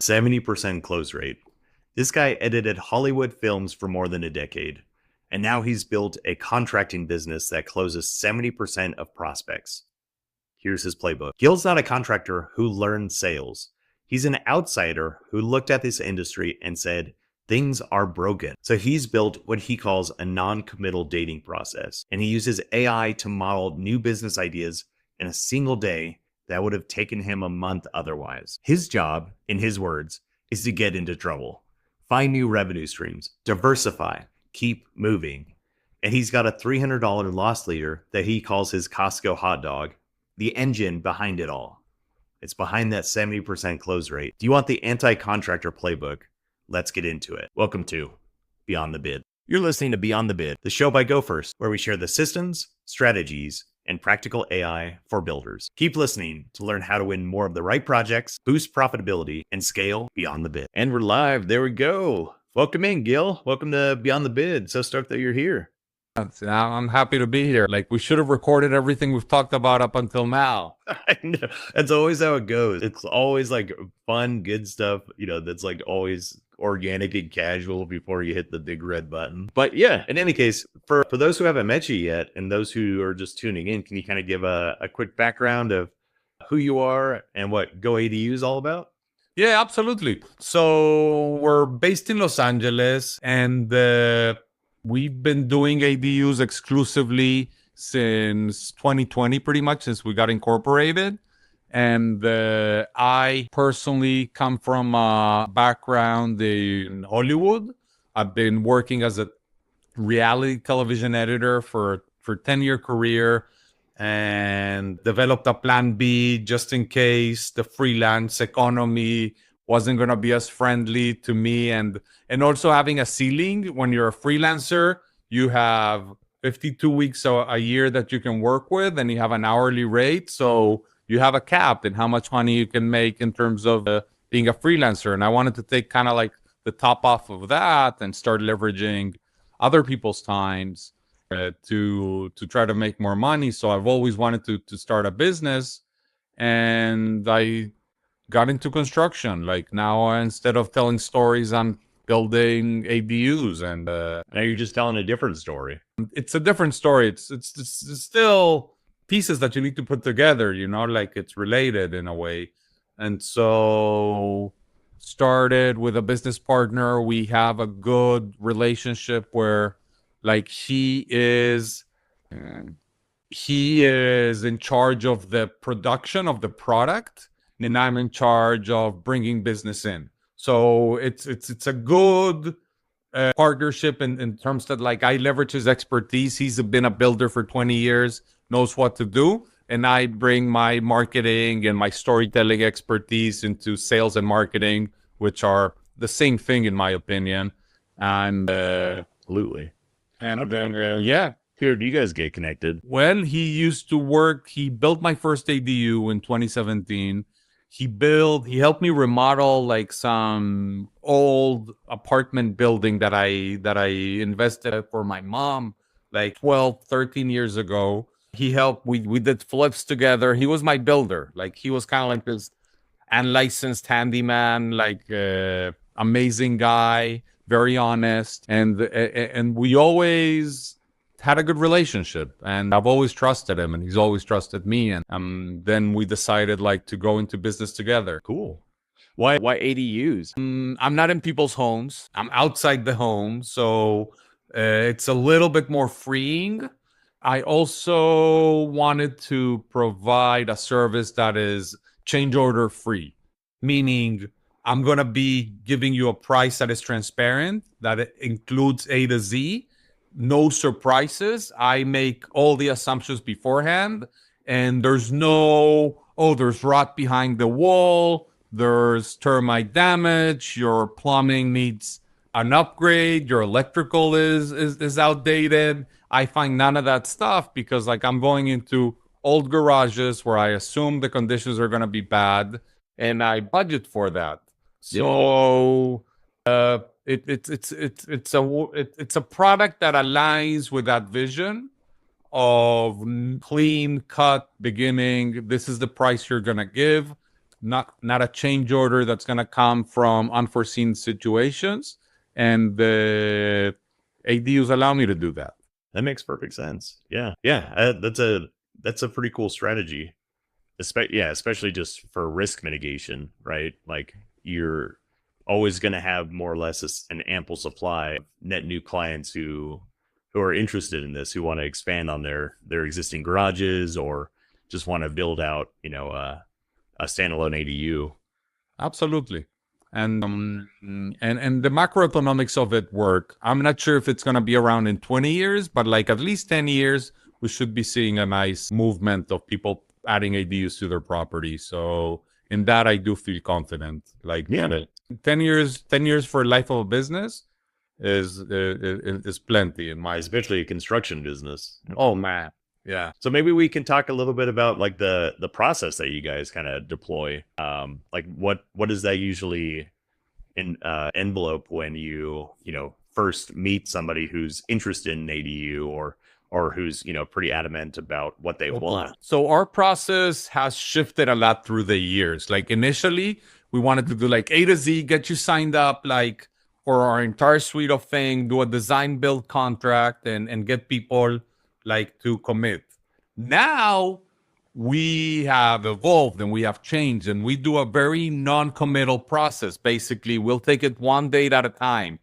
70% close rate. This guy edited Hollywood films for more than a decade, and now he's built a contracting business that closes 70% of prospects. Here's his playbook. Gil's not a contractor who learned sales. He's an outsider who looked at this industry and said, things are broken. So he's built what he calls a non-committal dating process, and he uses AI to model new business ideas in a single day that would have taken him a month otherwise. His job, in his words, is to get into trouble, find new revenue streams, diversify, keep moving. And he's got a $300 loss leader that he calls his Costco hot dog, the engine behind it all. It's behind that 70% close rate. Do you want the Anti-Contractor playbook? Let's get into it. Welcome to Beyond the Bid. You're listening to Beyond the Bid, the show by Go First, where we share the systems, strategies, and practical AI for builders. Keep listening to learn how to win more of the right projects, boost profitability, and scale beyond the bid. And we're live. There we go. Welcome in, Gil. Welcome to Beyond the Bid. So stoked that you're here. I'm happy to be here. Like, we should have recorded everything we've talked about up until now. I know. That's always how it goes. It's always like fun, good stuff, that's like always organic and casual before you hit the big red button. But yeah, in any case, for those who haven't met you yet and those who are just tuning in, can you kind of give a quick background of who you are and what GoADU is all about? Yeah, absolutely. So we're based in Los Angeles, and we've been doing ADUs exclusively since 2020, pretty much, since we got incorporated. And I personally come from a background in Hollywood. I've been working as a reality television editor for a 10-year career, and developed a plan B just in case the freelance economy wasn't going to be as friendly to me. And also having a ceiling. When you're a freelancer, you have 52 weeks a year that you can work with, and you have an hourly rate. So you have a cap in how much money you can make in terms of being a freelancer. And I wanted to take kind of like the top off of that and start leveraging other people's times to try to make more money. So I've always wanted to start a business, and I got into construction. Like, now, instead of telling stories, I'm building ADUs, and now you're just telling a different story. It's a different story. It's still pieces that you need to put together, like it's related in a way. And so started with a business partner. We have a good relationship where, like, he is in charge of the production of the product, and I'm in charge of bringing business in. So it's a good partnership in terms that, like, I leverage his expertise. He's been a builder for 20 years, knows what to do, and I bring my marketing and my storytelling expertise into sales and marketing, which are the same thing in my opinion. And absolutely. And then yeah, here, do you guys get connected? Well, he built my first ADU in 2017. He helped me remodel like some old apartment building that I invested for my mom like 12, 13 years ago. He helped, we did flips together. He was my builder. Like, he was kind of like this unlicensed handyman, like amazing guy, very honest. And we always had a good relationship, and I've always trusted him, and he's always trusted me. And then we decided, like, to go into business together. Cool. Why ADUs? I'm not in people's homes. I'm outside the home. So it's a little bit more freeing. I also wanted to provide a service that is change order free, meaning I'm going to be giving you a price that is transparent, that it includes A to Z, no surprises. I make all the assumptions beforehand, and there's there's rot behind the wall, there's termite damage, your plumbing needs an upgrade, your electrical is outdated. I find none of that stuff, because, like, I'm going into old garages where I assume the conditions are going to be bad, and I budget for that. So it's a product that aligns with that vision of clean cut beginning. This is the price you're going to give. not a change order that's going to come from unforeseen situations. And the ADUs allow me to do that. That makes perfect sense. Yeah. That's a pretty cool strategy. Especially just for risk mitigation, right? Like you're always going to have more or less an ample supply of net new clients who are interested in this, who want to expand on their existing garages or just want to build out, a standalone ADU. Absolutely. And the macroeconomics of it work. I'm not sure if it's going to be around in 20 years, but like at least 10 years, we should be seeing a nice movement of people adding ADUs to their property. So in that, I do feel confident. Like 10 years for life of a business is plenty in my. Especially a construction business. Oh man. Yeah. So maybe we can talk a little bit about like the process that you guys kind of deploy. Like what does that usually envelope when you first meet somebody who's interested in ADU or who's pretty adamant about what they want. So our process has shifted a lot through the years. Like initially, we wanted to do like A to Z, get you signed up like for our entire suite of things, do a design build contract and get people like to commit. Now we have evolved and we have changed and we do a very non-committal process. Basically, we'll take it one date at a time.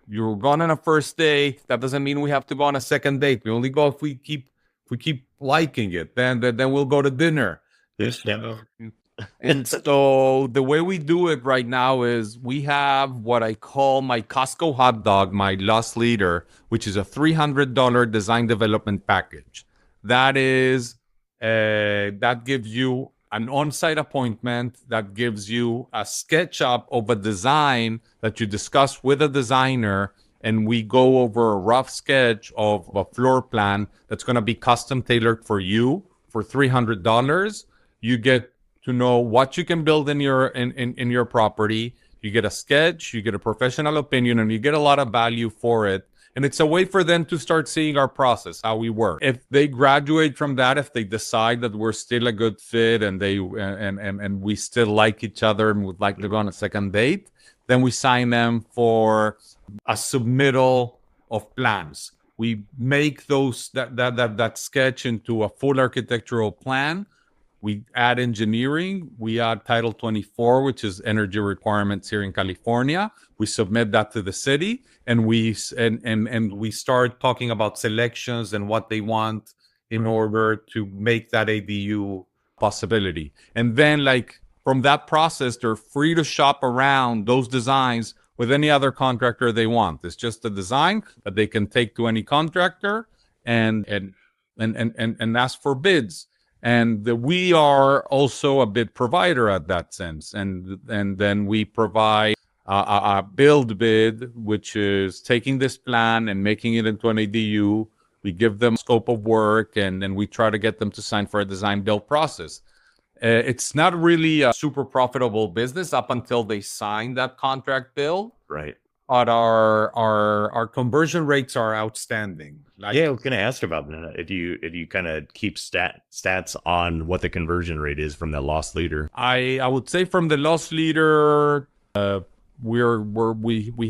You're going on a first date. That doesn't mean we have to go on a second date. We only go if we keep liking it. Then we'll go to dinner. And so the way we do it right now is we have what I call my Costco hot dog, my loss leader, which is a $300 design development package. That is, that gives you an on-site appointment, that gives you a SketchUp of a design that you discuss with a designer, and we go over a rough sketch of a floor plan that's going to be custom tailored for you for $300. You get to know what you can build in your property. You get a sketch, you get a professional opinion, and you get a lot of value for it. And it's a way for them to start seeing our process, how we work. If they graduate from that, if they decide that we're still a good fit and and we still like each other and would like to go on a second date, then we sign them for a submittal of plans. We make that sketch into a full architectural plan. We add engineering. We add Title 24, which is energy requirements here in California. We submit that to the city, and we start talking about selections and what they want in order to make that ADU possibility. And then, like from that process, they're free to shop around those designs with any other contractor they want. It's just a design that they can take to any contractor and ask for bids. And we are also a bid provider at that sense. And then we provide a build bid, which is taking this plan and making it into an ADU. We give them scope of work, and then we try to get them to sign for a design build process. It's not really a super profitable business up until they sign that contract build. Right. But our conversion rates are outstanding. I was going to ask about that. If you kind of keep stats on what the conversion rate is from that loss leader. I would say from the loss leader, we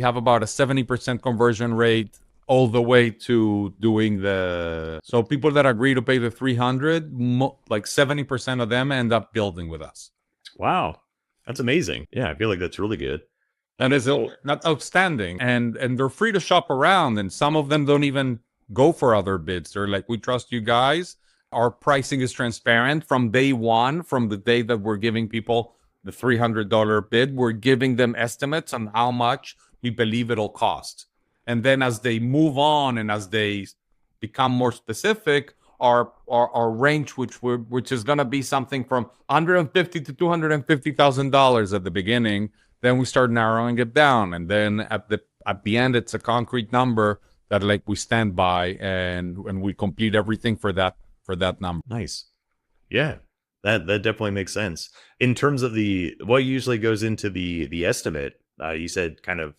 have about a 70% conversion rate all the way to doing so people that agree to pay the 300, like 70% of them end up building with us. Wow, that's amazing. Yeah, I feel like that's really good. And it's not outstanding. And they're free to shop around. And some of them don't even go for other bids. They're like, we trust you guys. Our pricing is transparent from day one, from the day that we're giving people the $300 bid. We're giving them estimates on how much we believe it'll cost. And then as they move on and as they become more specific, our range, which is going to be something from $150,000 to $250,000 at the beginning, then we start narrowing it down, and then at the end, it's a concrete number that like we stand by, and we complete everything for that number. Nice, yeah, that definitely makes sense. In terms of what usually goes into the estimate, you said kind of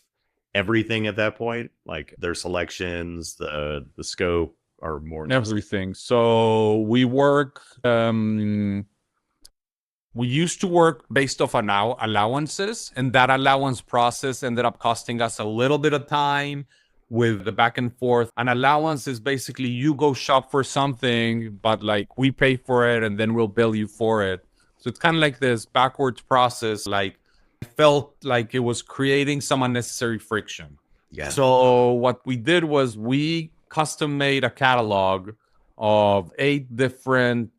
everything at that point, like their selections, the scope, or more everything. So we work. we used to work based off allowances, and that allowance process ended up costing us a little bit of time with the back and forth. An allowance is basically you go shop for something, but like we pay for it and then we'll bill you for it. So it's kind of like this backwards process. Like I felt like it was creating some unnecessary friction. Yeah. So what we did was we custom made a catalog of 8 different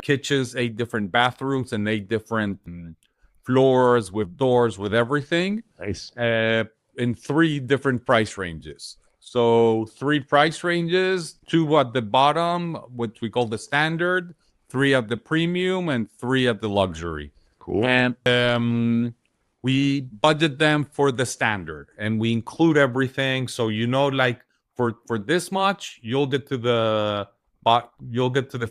kitchens, 8 different bathrooms, and 8 different floors with doors, with everything. Nice. In 3 different price ranges. So 3 price ranges, 2 at the bottom, which we call the standard, 3 at the premium, and 3 at the luxury. Cool. And we budget them for the standard, and we include everything. So like for this much, you'll get to the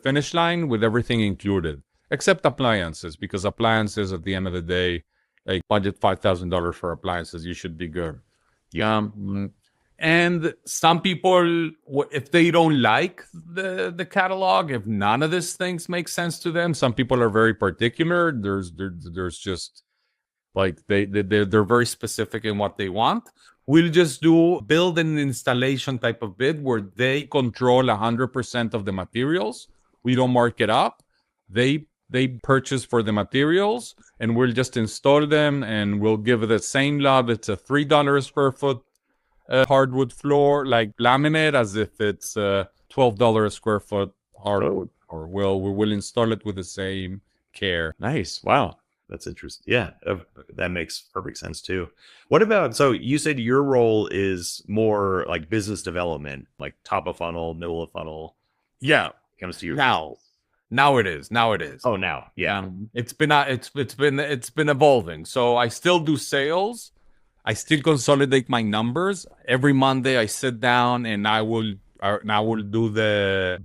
finish line with everything included, except appliances, because appliances at the end of the day, like budget $5,000 for appliances, you should be good. Yeah. And some people, if they don't like the catalog, if none of these things make sense to them, some people are very particular. There's just like they're very specific in what they want. We'll just build an installation type of bid where they control 100% of the materials. We don't mark it up. They purchase for the materials, and we'll just install them, and we'll give it the same love. It's a $3 a square foot hardwood floor, like laminate, as if it's $12 a square foot hardwood. Or we'll install it with the same care. Nice. Wow. That's interesting. Yeah, that makes perfect sense too. What about, so you said your role is more like business development, like top of funnel, middle of funnel. Yeah. Comes to you. Now it is. Oh, now. Yeah. It's been evolving. So I still do sales. I still consolidate my numbers. Every Monday I sit down and I will do the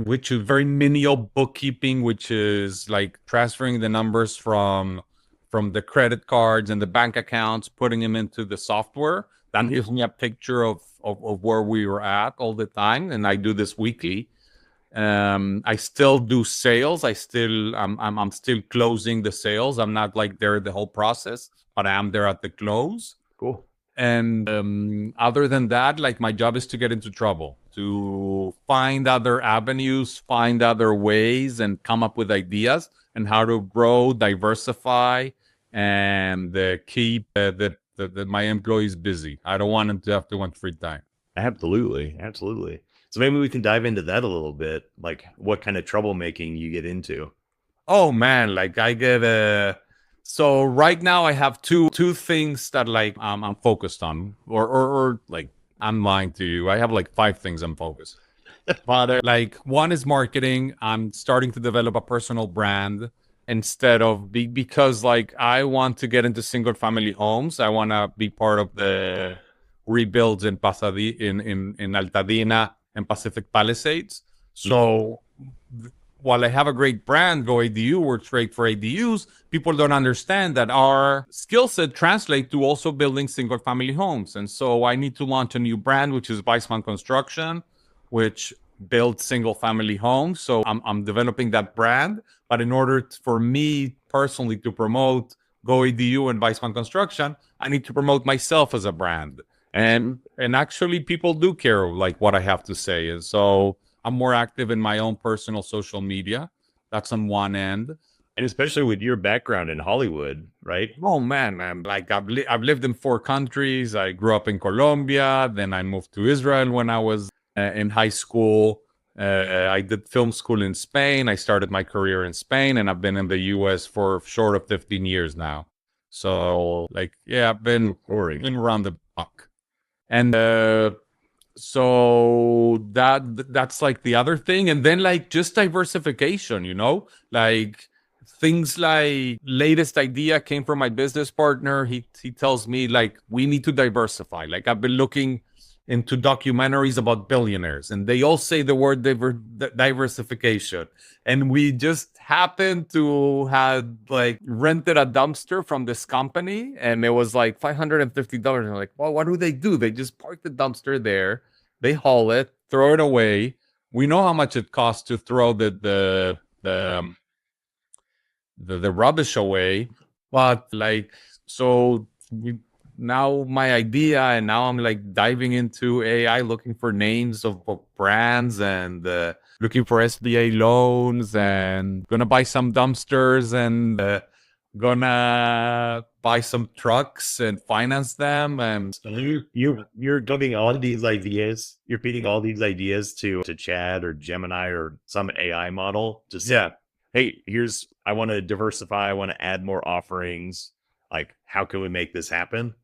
which is very menial bookkeeping, which is like transferring the numbers from the credit cards and the bank accounts, putting them into the software. That gives me a picture of where we were at all the time, and I do this weekly. I still do sales. I'm still closing the sales. I'm not like there the whole process, but I am there at the close. Cool. And other than that, like my job is to get into trouble, to find other avenues, find other ways, and come up with ideas and how to grow, diversify, and keep my employees busy. I don't want them to have to want free time. Absolutely. So maybe we can dive into that a little bit, like what kind of troublemaking you get into. Oh man, like I get so right now I have two things that like I'm focused on, or like I'm lying to you. I have like 5 things I'm focused. But like one is marketing. I'm starting to develop a personal brand instead of because like I want to get into single family homes. I want to be part of the rebuilds in in Altadena and Pacific Palisades. So while I have a great brand, GoADU, works great for ADUs, people don't understand that our skill set translates to also building single family homes. And so I need to launch a new brand, which is Vaisman Construction, which builds single family homes. So I'm developing that brand. But in order for me personally to promote GoADU and Vaisman Construction, I need to promote myself as a brand. And actually people do care like what I have to say. And so I'm more active in my own personal social media. That's on one end. And especially with your background in Hollywood, right? Oh man, like I've lived in 4 countries. I grew up in Colombia. Then I moved to Israel when I was in high school. I did film school in Spain. I started my career in Spain, and I've been in the US for short of 15 years now. So like, yeah, I've been around the block. And so that's like the other thing. And then like just diversification, like things like latest idea came from my business partner. He tells me like, we need to diversify. Like I've been looking into documentaries about billionaires, and they all say the word diversification. And we just happened to have like rented a dumpster from this company, and it was like $550. And I'm like, well, what do? They just park the dumpster there, they haul it, throw it away. We know how much it costs to throw the the rubbish away. But like, so now my idea, and now I'm like diving into AI, looking for names of brands and looking for SBA loans, and gonna buy some dumpsters, and gonna buy some trucks and finance them. And So you're giving all these ideas. You're feeding all these ideas to Chad or Gemini or some AI model. Just yeah, hey, I want to diversify. I want to add more offerings. Like, how can we make this happen?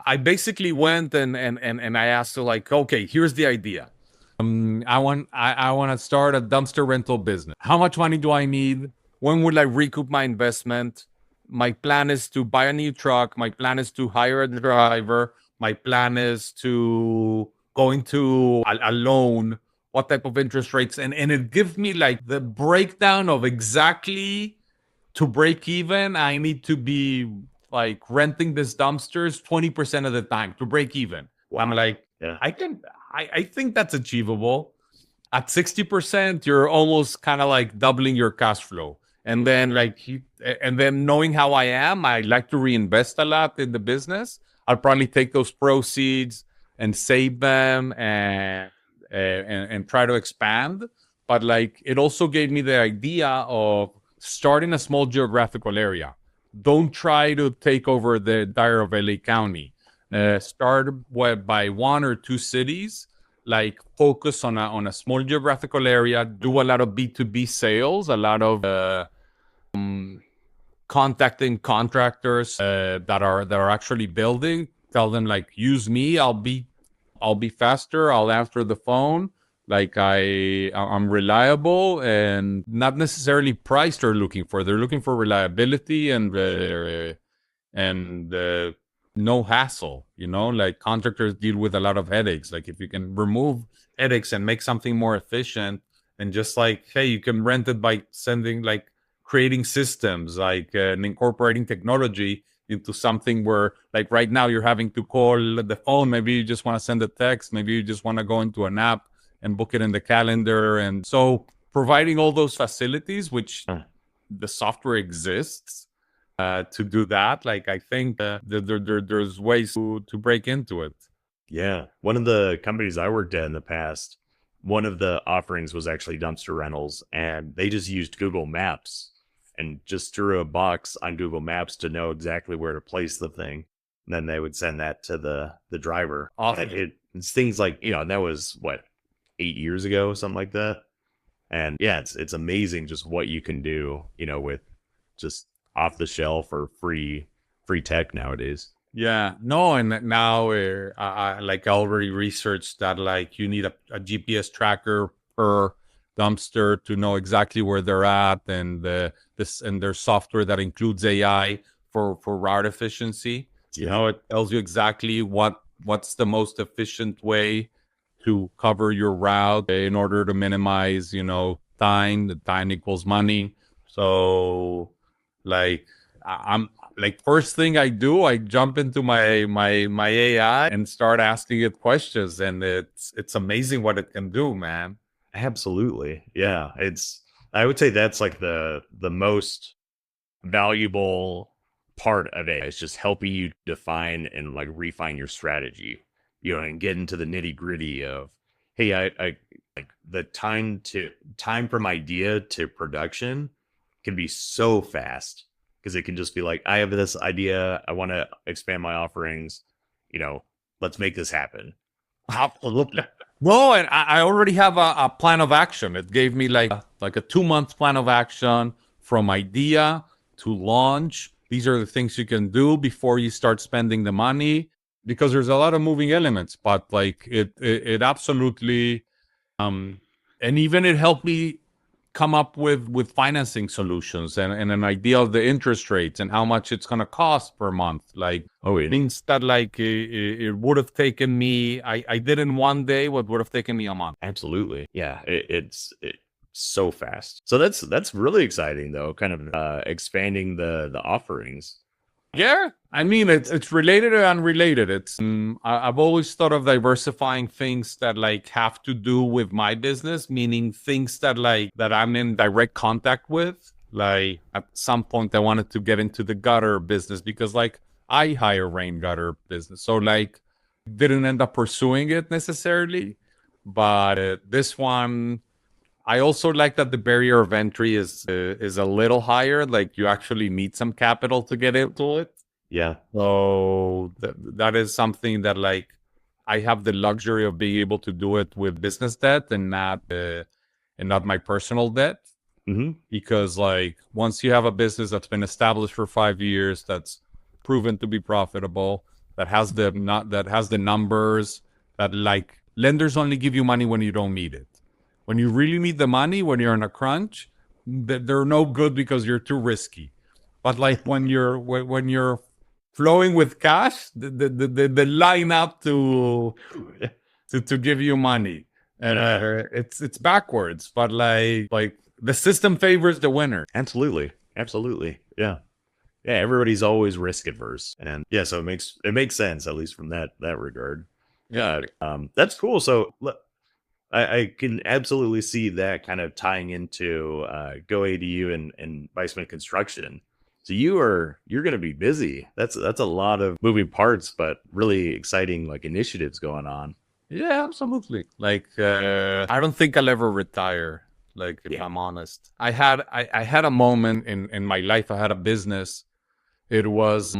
I basically went and I asked her, like, okay, here's the idea. I want to start a dumpster rental business. How much money do I need? When will I recoup my investment? My plan is to buy a new truck. My plan is to hire a driver. My plan is to go into a loan. What type of interest rates? And it gives me like the breakdown of exactly, to break even, I need to be like renting this dumpsters 20% of the time to break even. I'm like, Yeah. I think that's achievable. At 60%, you're almost kind of like doubling your cash flow. And then knowing how I am, I like to reinvest a lot in the business. I'll probably take those proceeds and save them and try to expand. But like, it also gave me the idea of start in a small geographical area. Don't try to take over the entire of LA County. Start by 1 or 2 cities. Like, focus on a small geographical area. Do a lot of B2B sales. A lot of contacting contractors that are actually building. Tell them like, use me. I'll be faster. I'll answer the phone. Like, I'm reliable, and not necessarily price they're looking for. They're looking for reliability and no hassle. Like, contractors deal with a lot of headaches. Like, if you can remove headaches and make something more efficient, and just like, hey, you can rent it by creating systems, like and incorporating technology into something where, like, right now you're having to call the phone. Maybe you just want to send a text. Maybe you just want to go into an app and book it in the calendar. And so providing all those facilities, which the software exists to do that, like, I think there's ways to break into it. Yeah. One of the companies I worked at in the past, one of the offerings was actually dumpster rentals, and they just used Google Maps and just drew a box on Google Maps to know exactly where to place the thing. And then they would send that to the driver. Awesome. It's things like, that was what, 8 years ago, something like that. And yeah, it's amazing just what you can do, with just off the shelf or free tech nowadays. Yeah, no, and now I already researched that, like, you need a GPS tracker per dumpster to know exactly where they're at, and there's software that includes AI for route efficiency. Yeah. It tells you exactly what's the most efficient way to cover your route in order to minimize, time. The time equals money. So, like, I'm like, first thing I do, I jump into my AI and start asking it questions, and it's amazing what it can do, man. Absolutely. Yeah. I would say that's like the most valuable part of it. It's just helping you define and like refine your strategy, and get into the nitty gritty of, hey, I like the time from idea to production can be so fast, because it can just be like, I have this idea, I want to expand my offerings, let's make this happen. Absolutely. No, and I already have a plan of action. It gave me like a 2-month plan of action from idea to launch. These are the things you can do before you start spending the money, because there's a lot of moving elements. But like, it absolutely, and even it helped me come up with financing solutions and an idea of the interest rates and how much it's going to cost per month. Like, things that like it would have taken me, I did in one day what would have taken me a month. Absolutely. Yeah. It's so fast. So that's really exciting, though, kind of expanding the offerings. Yeah, I mean, it's related or unrelated. It's I've always thought of diversifying things that like have to do with my business, meaning things that I'm in direct contact with. Like at some point I wanted to get into the gutter business because like I hire rain gutter business. So like didn't end up pursuing it necessarily. But this one, I also like that the barrier of entry is a little higher. Like you actually need some capital to get into it. Yeah. So that is something that like I have the luxury of being able to do it with business debt and not my personal debt. Mm-hmm. Because like once you have a business that's been established for 5 years, that's proven to be profitable, that has the numbers, that like lenders only give you money when you don't need it. When you really need the money, when you're in a crunch, they're no good because you're too risky. But like when you're flowing with cash, the line up to give you money, and it's backwards. But like the system favors the winner. Absolutely. Yeah. Yeah, everybody's always risk adverse. And yeah, so it makes sense, at least from that regard. Yeah. That's cool. So I can absolutely see that kind of tying into Goadu and Weissman Construction. So you're going to be busy. That's a lot of moving parts, but really exciting like initiatives going on. Yeah, absolutely. Like I don't think I'll ever retire. Like if Yeah. I'm honest, I had a moment in my life. I had a business. It was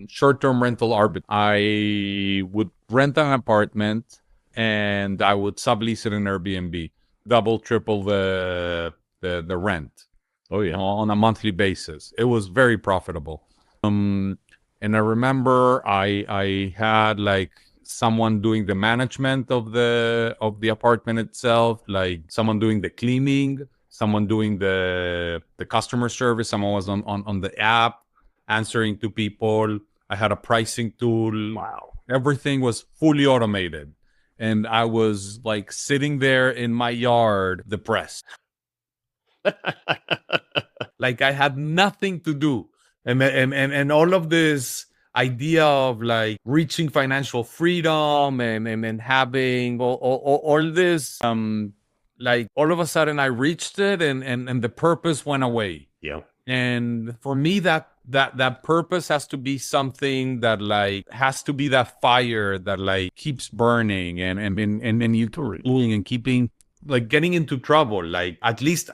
short-term rental arbitrage. I would rent an apartment and I would sublease it in Airbnb, double, triple the rent. Oh yeah. On a monthly basis. It was very profitable. And I remember I had like someone doing the management of the apartment itself, like someone doing the cleaning, someone doing the customer service, someone was on the app answering to people. I had a pricing tool. Wow. Everything was fully automated. And I was like sitting there in my yard depressed. Like I had nothing to do. And all of this idea of like reaching financial freedom and having all this, like all of a sudden I reached it and the purpose went away. Yeah. And for me, that purpose has to be something that like has to be that fire that like keeps burning and you doing and keeping like getting into trouble. Like at least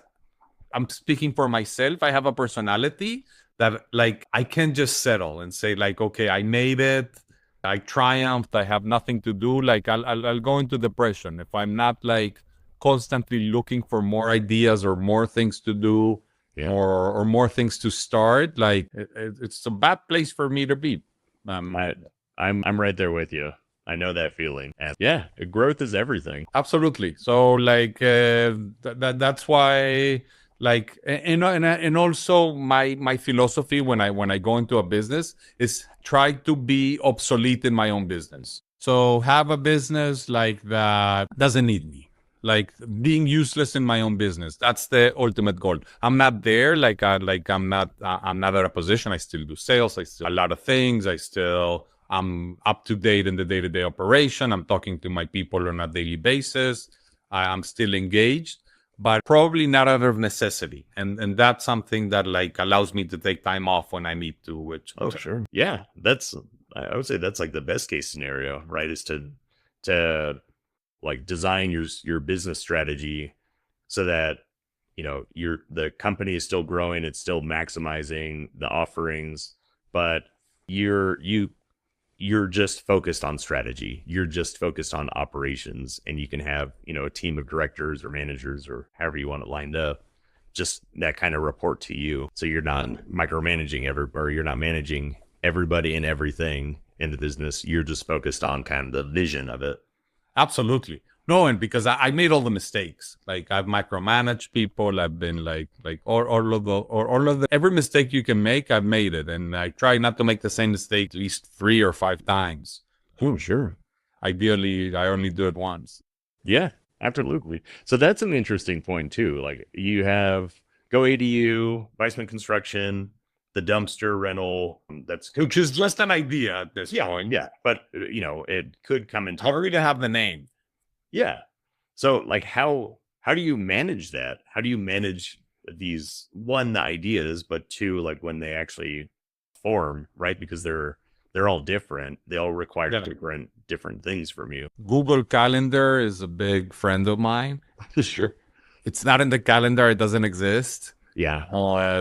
I'm speaking for myself. I have a personality that like I can't just settle and say like, okay, I made it. I triumphed. I have nothing to do. Like I'll go into depression if I'm not like constantly looking for more ideas or more things to do. Yeah. Or more things to start. Like it's a bad place for me to be. I'm right there with you. I know that feeling. And yeah, growth is everything. Absolutely. So like that's why like and also my philosophy when I go into a business is try to be obsolete in my own business. So have a business like that doesn't need me. Like being useless in my own business. That's the ultimate goal. I'm not there. I'm not at a position. I still do sales. I still a lot of things. I'm up to date in the day-to-day operation. I'm talking to my people on a daily basis. I'm still engaged, but probably not out of necessity. And that's something that like allows me to take time off when I need to, which sure. Yeah. I would say that's like the best case scenario, right? Is to like design your business strategy so that the company is still growing, it's still maximizing the offerings, but you're just focused on strategy, you're just focused on operations, and you can have a team of directors or managers or however you want it lined up, just that kind of report to you, so you're not micromanaging or you're not managing everybody and everything in the business. You're just focused on kind of the vision of it. Absolutely. No, and because I made all the mistakes. Like I've micromanaged people. I've been like all of the every mistake you can make, I've made it. And I try not to make the same mistake at least 3 or 5 times. Oh, sure. Ideally, I only do it once. Yeah, absolutely. So that's an interesting point too. Like you have Goadu, Weissman Construction, the dumpster rental, which is just an idea at this point. Yeah, but it could come into. I already have the name. Yeah. So like how do you manage that? How do you manage these, one, the ideas, but two, like when they actually form, right? Because they're all different. They all require different things from you. Google Calendar is a big friend of mine. Sure. It's not in the calendar; it doesn't exist. Yeah.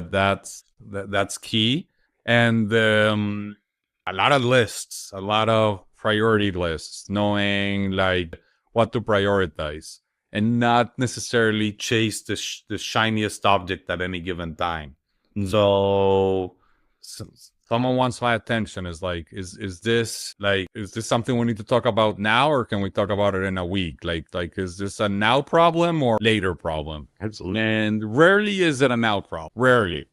That's key. And a lot of lists, a lot of priority lists, knowing like what to prioritize and not necessarily chase the shiniest object at any given time. So someone wants my attention, is like, is this something we need to talk about now, or can we talk about it in a week? Like is this a now problem or later problem? Absolutely. And rarely is it a now problem. Rarely.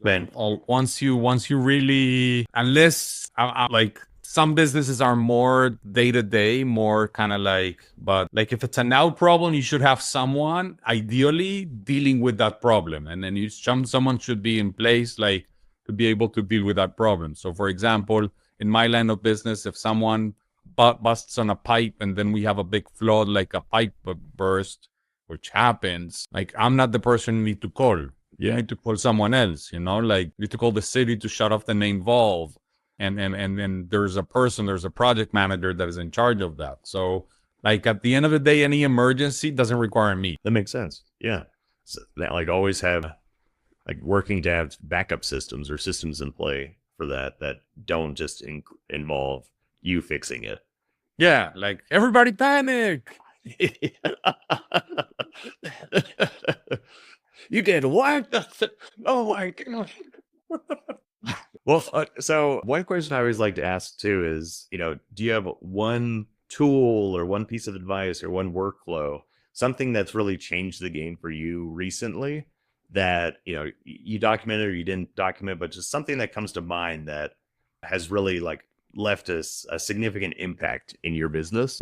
Man, Once you really, unless like some businesses are more day to day, more kind of like, but like if it's a now problem, you should have someone ideally dealing with that problem, and then someone should be in place like to be able to deal with that problem. So, for example, in my line of business, if someone busts on a pipe and then we have a big flood, like a pipe burst, which happens, like I'm not the person you need to call. You need to call someone else, like you need to call the city to shut off the main valve. And there's a project manager that is in charge of that. So like at the end of the day, any emergency doesn't require me. That makes sense. Yeah. So that, like, always have like working to have backup systems or systems in play for that don't just involve you fixing it. Yeah. Like everybody panic. You get what? Oh my God. Well, so one question I always like to ask too is, do you have one tool or one piece of advice or one workflow, something that's really changed the game for you recently that, you documented or you didn't document, but just something that comes to mind that has really like left us a significant impact in your business?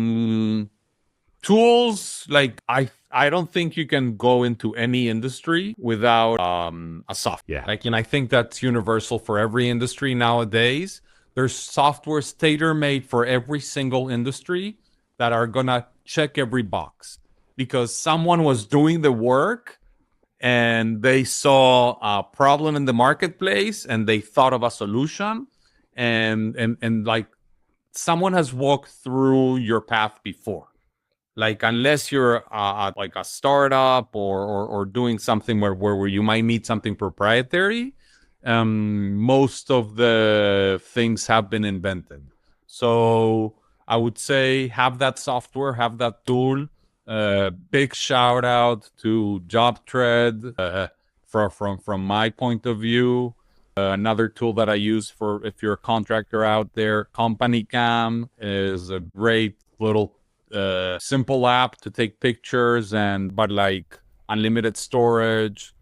Tools, like I don't think you can go into any industry without a software. Yeah. Like, and I think that's universal for every industry nowadays. There's softwares tailor-made for every single industry that are gonna check every box because someone was doing the work and they saw a problem in the marketplace and they thought of a solution, and like someone has walked through your path before. Like, unless you're like a startup or doing something where you might need something proprietary, most of the things have been invented. So I would say have that software, have that tool. Big shout out to JobTread from my point of view. Another tool that I use for if you're a contractor out there, CompanyCam is a great little simple app to take pictures but like unlimited storage,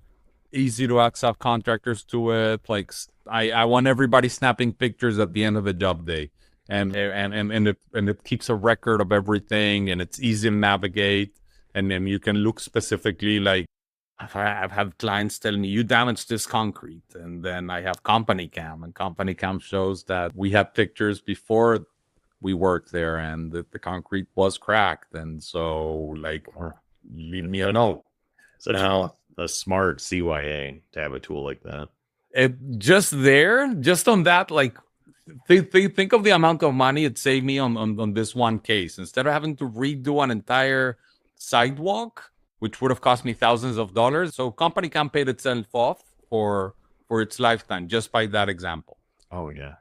easy to access contractors to it. Like I want everybody snapping pictures at the end of the job day, and it keeps a record of everything, and it's easy to navigate, and then you can look specifically. Like I've had clients tell me, you damaged this concrete, and then I have CompanyCam, and CompanyCam shows that we had pictures before we worked there and the concrete was cracked, and so like leave me a note. So now a smart CYA to have a tool like that. Just on that, like think of the amount of money it saved me on this one case. Instead of having to redo an entire sidewalk, which would have cost me thousands of dollars, so CompanyCam paid itself off for its lifetime just by that example. Oh yeah.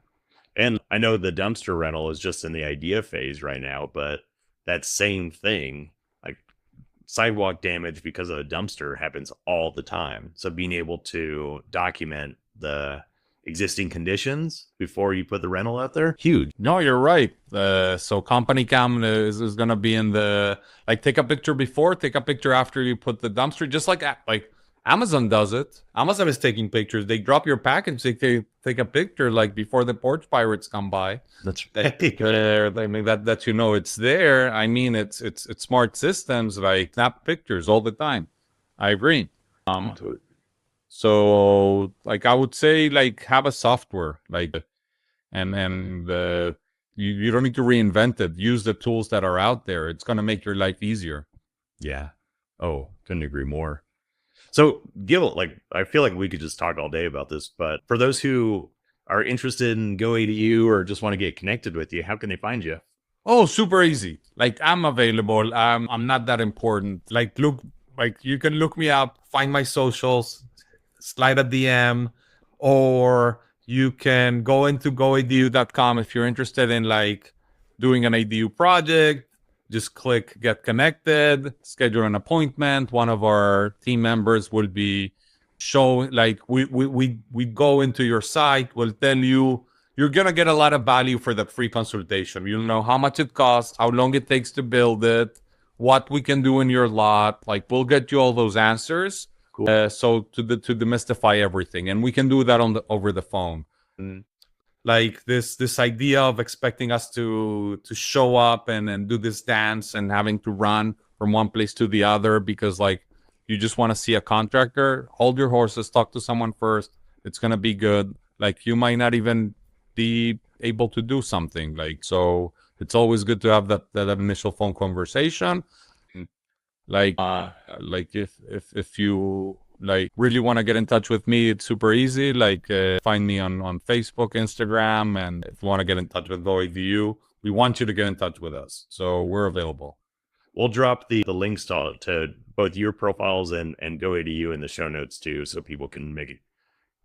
And I know the dumpster rental is just in the idea phase right now, but that same thing, like sidewalk damage because of a dumpster, happens all the time. So being able to document the existing conditions before you put the rental out there, huge. No, you're right. So CompanyCam is going to be in the, like, take a picture before, take a picture after you put the dumpster, just like Amazon does it. Amazon is taking pictures. They drop your package. They take a picture like before the porch pirates come by. That's right. I mean that it's there. I mean it's smart systems like snap pictures all the time. I agree. So like I would say like have a software like, and you don't need to reinvent it. Use the tools that are out there. It's gonna make your life easier. Yeah. Oh, couldn't agree more. So, Gil, like, I feel like we could just talk all day about this, but for those who are interested in GoADU or just want to get connected with you, how can they find you? Oh, super easy. Like I'm available. I'm not that important. Like look, like you can look me up, find my socials, slide a DM, or you can go into goadu.com if you're interested in like doing an ADU project. Just click get connected, schedule an appointment. One of our team members will be showing like we go into your site, we'll tell you you're going to get a lot of value for that free consultation. You'll know how much it costs, how long it takes to build it, what we can do in your lot. Like we'll get you all those answers. Cool. So to demystify everything, and we can do that over the phone. And like this idea of expecting us to show up and do this dance and having to run from one place to the other because like you just want to see a contractor. Hold your horses, talk to someone first. It's going to be good. Like you might not even be able to do something, like, so it's always good to have that initial phone conversation. Like if you like really want to get in touch with me, it's super easy. Like find me on Facebook, Instagram, and if you want to get in touch with GoADU, we want you to get in touch with us, so we're available. We'll drop the links to both your profiles and GoADU in the show notes too, so people can make it.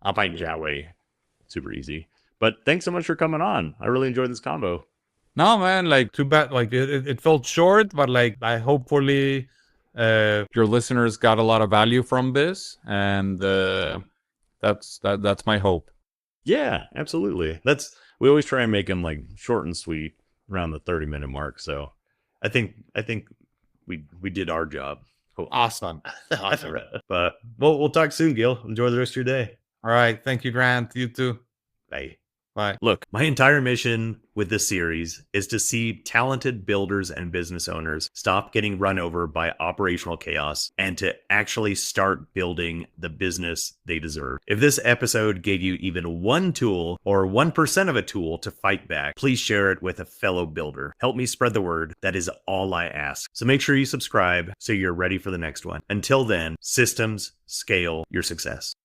I'll find you that way. Super easy. But thanks so much for coming on. I really enjoyed this combo. No, man, like too bad. Like it felt short, but like I hopefully your listeners got a lot of value from this, and that's my hope. Yeah, absolutely. We always try and make them like short and sweet around the 30-minute mark. So I think we did our job. Cool. Awesome. Awesome. But we'll talk soon, Gil. Enjoy the rest of your day. All right. Thank you, Grant. You too. Bye. Bye. Look, my entire mission with this series is to see talented builders and business owners stop getting run over by operational chaos and to actually start building the business they deserve. If this episode gave you even one tool or 1% of a tool to fight back, please share it with a fellow builder. Help me spread the word. That is all I ask. So make sure you subscribe so you're ready for the next one. Until then, systems scale your success.